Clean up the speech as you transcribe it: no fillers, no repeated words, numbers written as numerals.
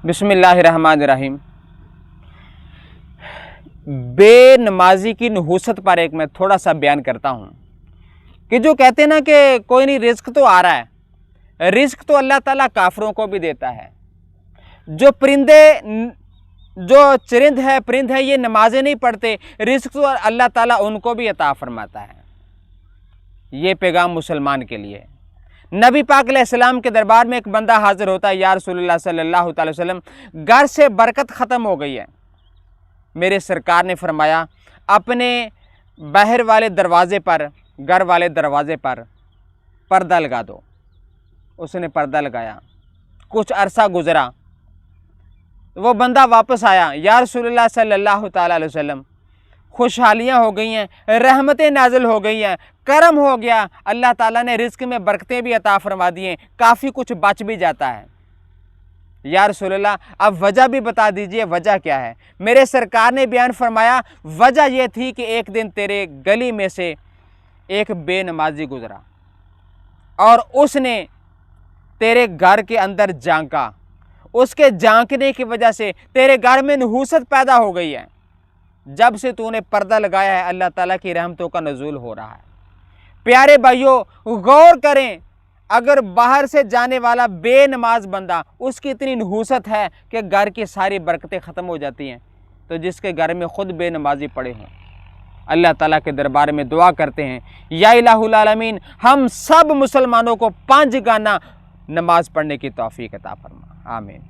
بسم اللہ الرحمن الرحیم۔ بے نمازی کی نحوست پر ایک میں تھوڑا سا بیان کرتا ہوں کہ جو کہتے ہیں نا کہ کوئی نہیں، رزق تو آ رہا ہے، رزق تو اللہ تعالیٰ کافروں کو بھی دیتا ہے۔ جو چرند ہے یہ نمازیں نہیں پڑھتے، رزق تو اللہ تعالیٰ ان کو بھی عطا فرماتا ہے۔ یہ پیغام مسلمان کے لیے۔ نبی پاک علیہ السلام کے دربار میں ایک بندہ حاضر ہوتا ہے، یا رسول اللہ صلی اللہ تعالی وسلم، گھر سے برکت ختم ہو گئی ہے۔ میرے سرکار نے فرمایا اپنے باہر والے دروازے پر، گھر والے دروازے پر پردہ لگا دو۔ اس نے پردہ لگایا، کچھ عرصہ گزرا، وہ بندہ واپس آیا، یا رسول اللہ صلی اللہ تعالی علیہ وسلم، خوشحالیاں ہو گئی ہیں، رحمتیں نازل ہو گئی ہیں، کرم ہو گیا، اللہ تعالیٰ نے رزق میں برکتیں بھی عطا فرما دی ہیں، کافی کچھ بچ بھی جاتا ہے۔ یا رسول اللہ اب وجہ بھی بتا دیجئے، وجہ کیا ہے؟ میرے سرکار نے بیان فرمایا وجہ یہ تھی کہ ایک دن تیرے گلی میں سے ایک بے نمازی گزرا اور اس نے تیرے گھر کے اندر جھانکا، اس کے جھانکنے کی وجہ سے تیرے گھر میں نحوست پیدا ہو گئی ہے۔ جب سے تو نے پردہ لگایا ہے اللہ تعالیٰ کی رحمتوں کا نزول ہو رہا ہے۔ پیارے بھائیوں، غور کریں، اگر باہر سے جانے والا بے نماز بندہ، اس کی اتنی نحوست ہے کہ گھر کی ساری برکتیں ختم ہو جاتی ہیں، تو جس کے گھر میں خود بے نمازی پڑے ہوں، اللہ تعالیٰ کے دربار میں دعا کرتے ہیں یا الہ العالمین ہم سب مسلمانوں کو 5 گانا نماز پڑھنے کی توفیق عطا فرما، آمین۔